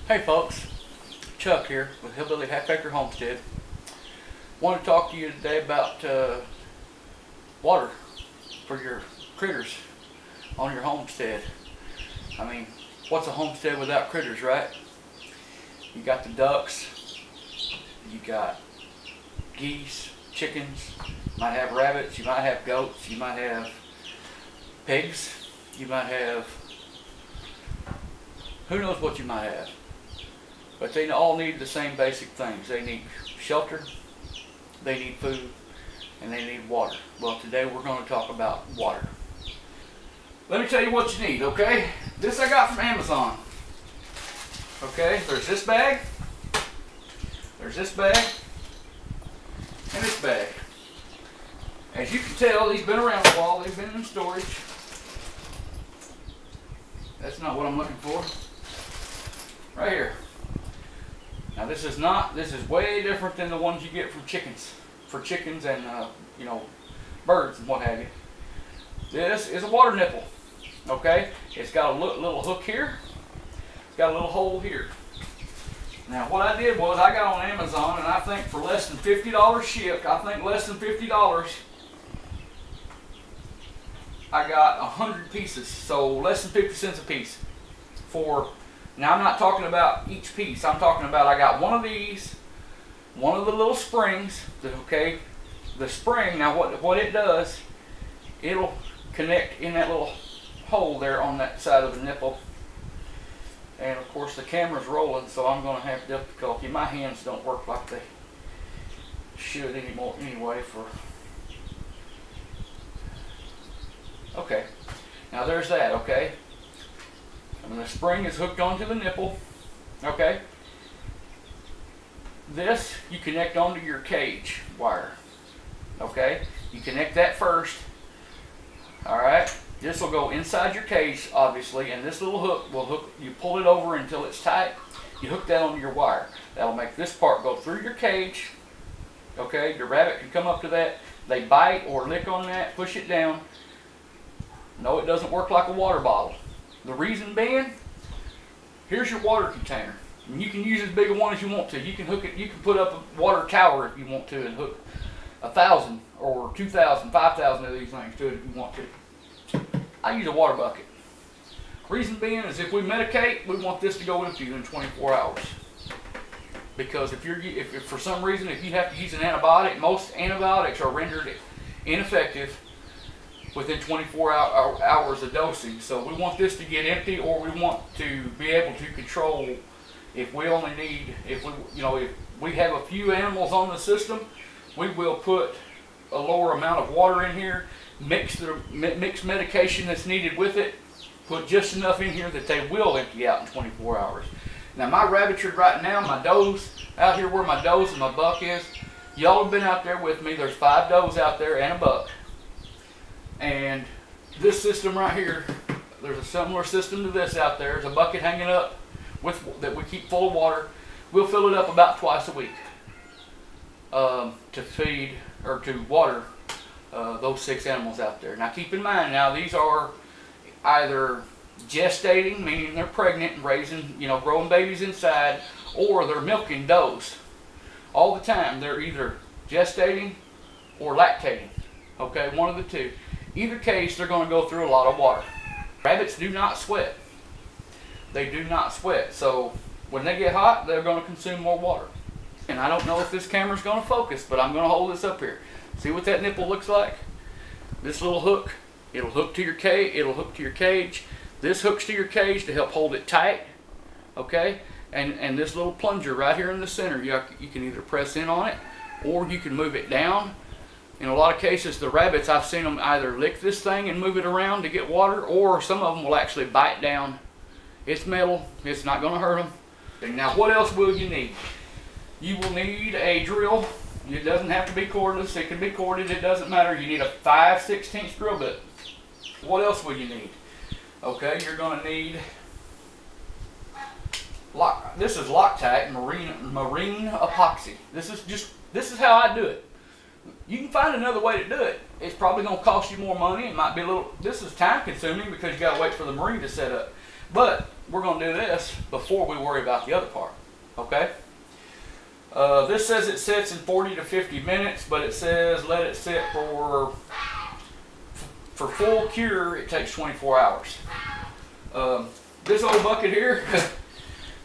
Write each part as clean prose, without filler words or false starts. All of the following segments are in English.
Hey folks, Chuck here with Hillbilly Half Acre Homestead. Want to talk to you today about water for your critters on your homestead. I mean, what's a homestead without critters, right? You got the ducks, you got geese, chickens, you might have rabbits, you might have goats, you might have pigs, you might have, who knows what you might have. But they all need the same basic things. They need shelter, they need food, and they need water. Well, today we're going to talk about water. Let me tell you what you need, okay? This I got from Amazon. Okay, there's this bag, and this bag. As you can tell, these been around a while. They've been in storage. That's not what I'm looking for. Right here. Now this is way different than the ones you get from chickens, and birds and what have you. This is a water nipple, okay? It's got a little hook here, it's got a little hole here. Now what I did was I got on Amazon, and I think for less than $50 shipped, I got 100 pieces, so less than 50 cents a piece for. Now I'm not talking about each piece. I'm talking about I got one of these, one of the little springs. Okay, the spring. Now what it does, it'll connect in that little hole there on that side of the nipple. And of course the camera's rolling, so I'm going to have difficulty. My hands don't work like they should anymore. Anyway, okay. Now there's that. Okay. And the spring is hooked onto the nipple, okay? This you connect onto your cage wire, okay? You connect that first, all right? This will go inside your cage, obviously, and this little hook will hook, you pull it over until it's tight, you hook that onto your wire. That'll make this part go through your cage, okay? Your rabbit can come up to that, they bite or lick on that, push it down. No, it doesn't work like a water bottle. The reason being, here's your water container. And you can use as big a one as you want to. You can hook it. You can put up a water tower if you want to, and hook 1,000 or 2,000, 5,000 of these things to it if you want to. I use a water bucket. Reason being is if we medicate, we want this to go empty in 24 hours. Because if for some reason if you have to use an antibiotic, most antibiotics are rendered ineffective within 24 hours of dosing. So we want this to get empty, or we want to be able to control if we have a few animals on the system, we will put a lower amount of water in here, mix medication that's needed with it, put just enough in here that they will empty out in 24 hours. Now my rabbitry right now, my does, out here where my does and my buck is, y'all have been out there with me, there's 5 does out there and a buck. And this system right here, there's a similar system to this out there. There's a bucket hanging up that we keep full of water. We'll fill it up about twice a week to feed or to water those 6 animals out there. Now keep in mind, now these are either gestating, meaning they're pregnant and raising, growing babies inside, or they're milking does. All the time, they're either gestating or lactating. Okay, one of the two. Either case, they're going to go through a lot of water. Rabbits do not sweat. They do not sweat. So when they get hot, they're going to consume more water. And I don't know if this camera's going to focus, but I'm going to hold this up here. See what that nipple looks like? This little hook, it'll hook to your cage. This hooks to your cage to help hold it tight. Okay? And this little plunger right here in the center, you can either press in on it or you can move it down. In a lot of cases, the rabbits, I've seen them either lick this thing and move it around to get water, or some of them will actually bite down. It's metal. It's not going to hurt them. And now, what else will you need? You will need a drill. It doesn't have to be cordless. It can be corded. It doesn't matter. You need a 5/16 drill bit. What else will you need? Okay, you're going to need this is Loctite marine epoxy. This is how I do it. You can find another way to do it. It's probably going to cost you more money. It might be a little, this is time consuming because you got to wait for the marine to set up. But we're going to do this before we worry about the other part, okay? This says it sits in 40 to 50 minutes, but it says let it sit for full cure, it takes 24 hours. This old bucket here,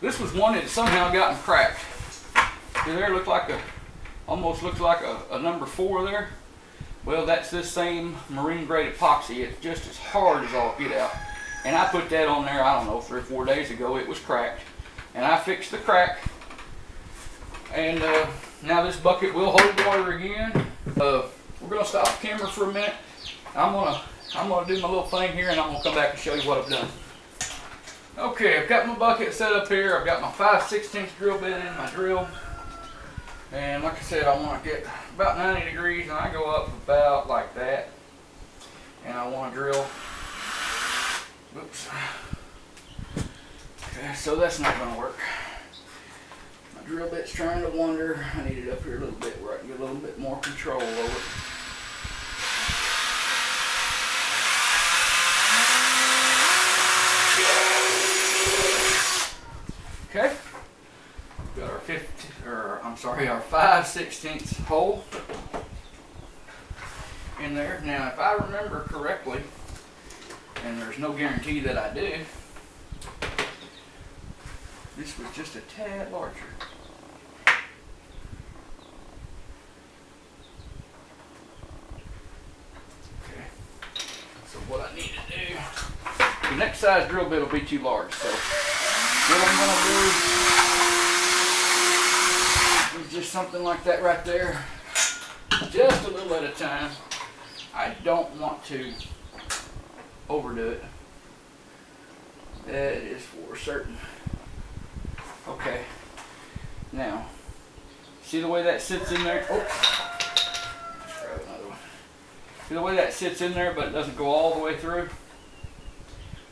this was one that somehow gotten cracked. See there, looked like almost looks like a number 4 there. Well, that's this same marine grade epoxy. It's just as hard as all get out. And I put that on there, I don't know, 3 or 4 days ago. It was cracked. And I fixed the crack. And now this bucket will hold water again. We're gonna stop the camera for a minute. I'm gonna do my little thing here, and I'm gonna come back and show you what I've done. Okay, I've got my bucket set up here. I've got my 5/16 drill bit in my drill. And like I said, I want to get about 90 degrees, and I go up about like that. And I want to drill. Oops. Okay, so that's not going to work. My drill bit's trying to wander. I need it up here a little bit where I can get a little bit more control over it. Okay. Got our 5/16 hole in there. Now, if I remember correctly, and there's no guarantee that I do, this was just a tad larger. Okay. So what I need to do, the next size drill bit will be too large. So what I'm going to do is just something like that right there, just a little at a time. I don't want to overdo it. That is for certain. Okay, now see the way that sits in there. Oh, let's grab another one. See the way that sits in there, but it doesn't go all the way through.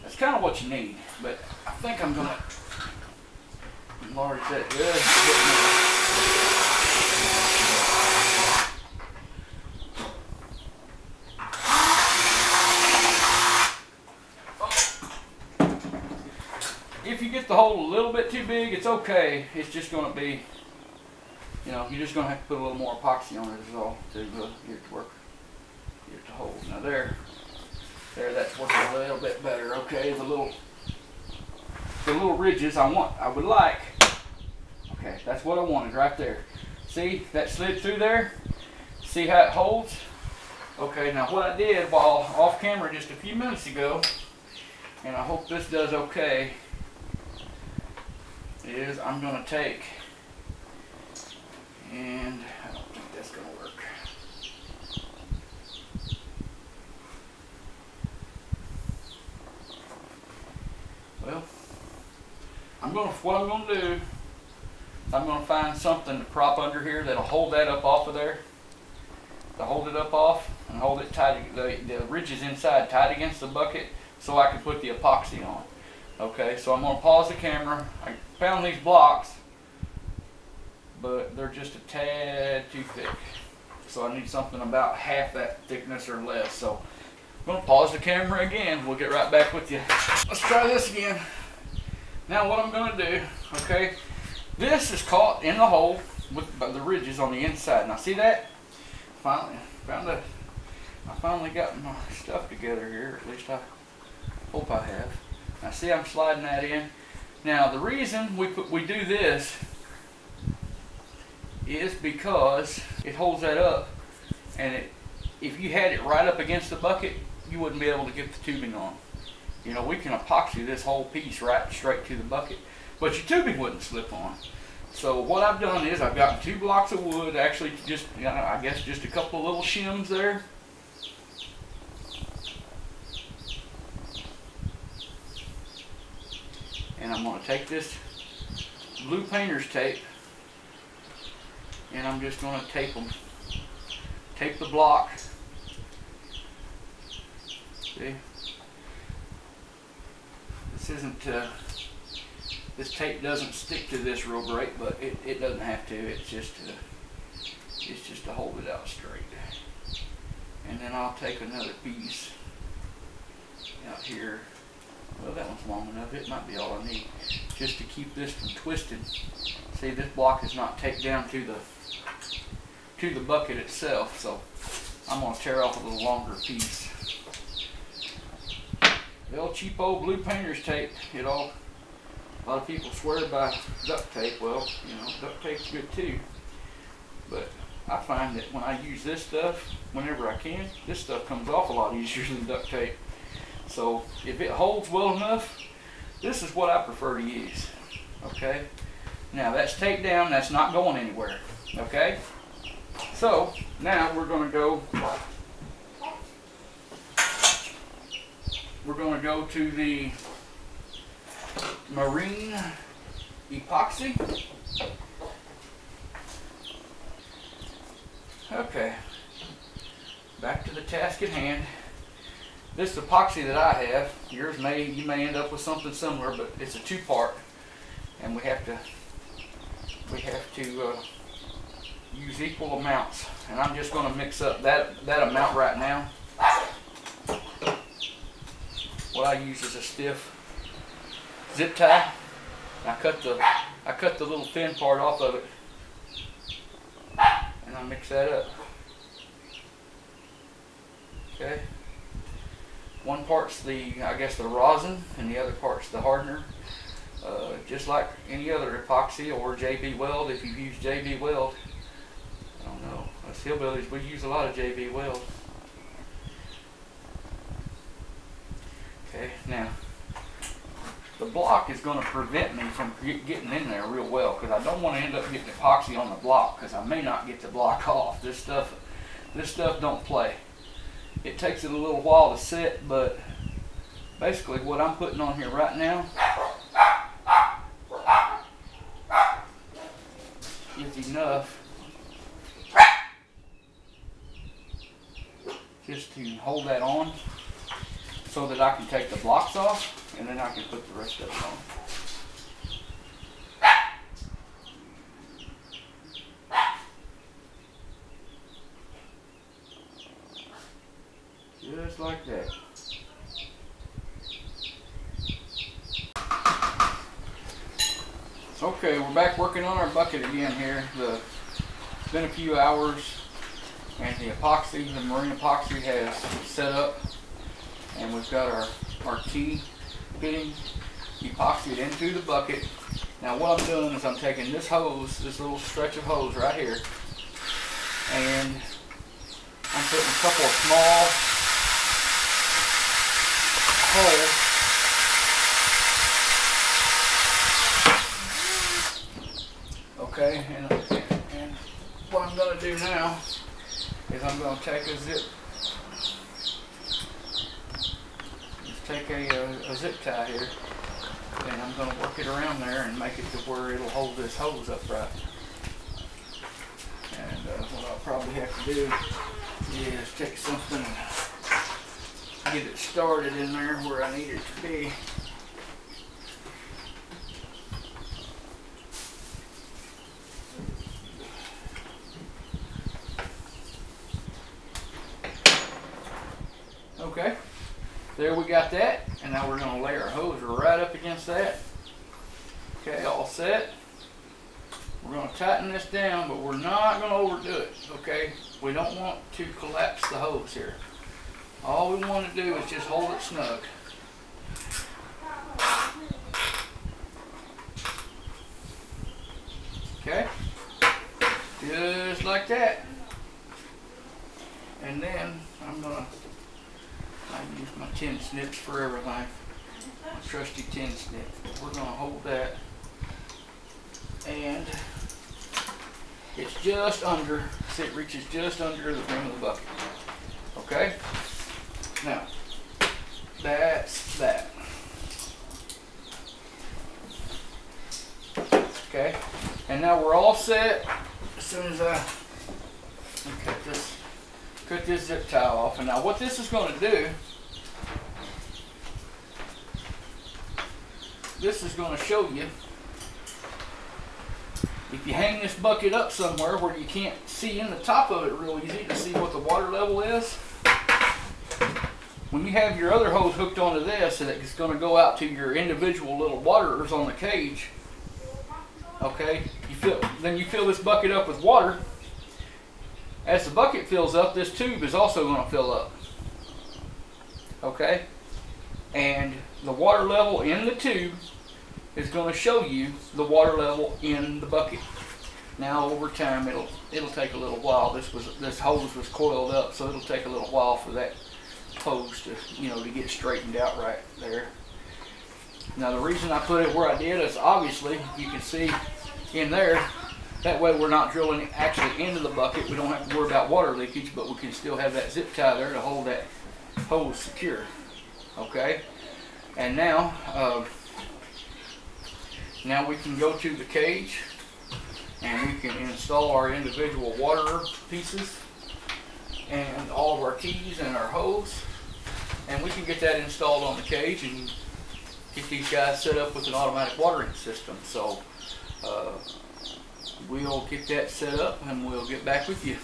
That's kind of what you need, but I think I'm gonna enlarge that just a bit more. If you get the hole a little bit too big, it's okay. It's just going to be, you know, you're just going to have to put a little more epoxy on it is all to get it to work, get it to hold. Now there, that's working a little bit better. Okay, the little ridges I would like. Okay, that's what I wanted right there. See, that slid through there? See how it holds? Okay, now what I did while off camera just a few minutes ago, and I hope this does okay, is I'm going to take, and I don't think that's going to work. Well, what I'm going to do, I'm going to find something to prop under here that'll hold that up off of there. To hold it up off and hold it tight, the ridges inside tight against the bucket, so I can put the epoxy on. Okay, so I'm going to pause the camera. I found these blocks, but they're just a tad too thick. So I need something about half that thickness or less. So I'm going to pause the camera again. We'll get right back with you. Let's try this again. Now what I'm going to do, okay, this is caught in the hole with the ridges on the inside. Now see that? I finally got my stuff together here, at least I hope I have. Now see, I'm sliding that in. Now the reason we do this is because it holds that up, and if you had it right up against the bucket, you wouldn't be able to get the tubing on. You know, we can epoxy this whole piece right straight to the bucket, but your tubing wouldn't slip on. So what I've done is I've gotten 2 blocks of wood, actually just, you know, I guess just a couple of little shims there. And I'm going to take this blue painter's tape, and I'm just going to tape them. Tape the block. See? This tape doesn't stick to this real great, but it doesn't have to. It's just to hold it out straight. And then I'll take another piece out here Well, that one's long enough. It might be all I need just to keep this from twisting. See, this block is not taped down to the bucket itself, so I'm going to tear off a little longer piece. The old cheap old blue painter's tape. A lot of people swear by duct tape. Well, you know, duct tape's good too. But I find that when I use this stuff, whenever I can, this stuff comes off a lot easier than duct tape. So if it holds well enough, this is what I prefer to use. Okay? Now that's taped down, that's not going anywhere. Okay? So now we're going to go to the marine epoxy. Okay, back to the task at hand. This epoxy that I have, you may end up with something similar, but it's a two-part, and we have to use equal amounts. And I'm just going to mix up that amount right now. What I use is a stiff zip tie. I cut the little thin part off of it, and I mix that up. Okay. One part's the rosin, and the other part's the hardener. Just like any other epoxy or JB Weld. If you've used JB Weld, I don't know. Us hillbillies, we use a lot of JB Weld. Okay, now the block is going to prevent me from getting in there real well, because I don't want to end up getting epoxy on the block, because I may not get the block off. This stuff don't play. It takes it a little while to set, but basically what I'm putting on here right now is enough just to hold that on, so that I can take the blocks off, and then I can put the rest of it on. Just like that. Okay, we're back working on our bucket again here. It's been a few hours, and the marine epoxy has set up. And we've got our key fitting epoxied into the bucket. Now what I'm doing is I'm taking this hose, this little stretch of hose right here, and I'm putting a couple of small holes okay, and what I'm going to do now is I'm going to take a zip tie here, and I'm going to work it around there and make it to where it'll hold this hose upright. And what I'll probably have to do is take something and get it started in there where I need it to be. Okay. There we got that, and now we're going to lay our hose right up against that. Okay, all set. We're going to tighten this down, but we're not going to overdo it, okay? We don't want to collapse the hose here. All we want to do is just hold it snug. Okay, just like that. And then I use my tin snips for everything. My trusty tin snip. We're going to hold that, and it's just under, see, it reaches just under the rim of the bucket. Okay? Now, that's that. Okay? And now we're all set. As soon as I cut this zip tie off. And now what this is going to do, this is going to show you, if you hang this bucket up somewhere where you can't see in the top of it real easy to see what the water level is, when you have your other hose hooked onto this, and it's going to go out to your individual little waterers on the cage, okay, then you fill this bucket up with water. As the bucket fills up, this tube is also going to fill up, okay, and the water level in the tube is going to show you the water level in the bucket. Now over time it'll take a little while. This hose was coiled up, so it'll take a little while for that hose to to get straightened out right there. Now the reason I put it where I did is obviously you can see in there. That way we're not drilling actually into the bucket. We don't have to worry about water leakage, but we can still have that zip tie there to hold that hose secure. Okay, and now we can go to the cage and we can install our individual water pieces and all of our keys and our hose, and we can get that installed on the cage and get these guys set up with an automatic watering system. So we'll get that set up and we'll get back with you.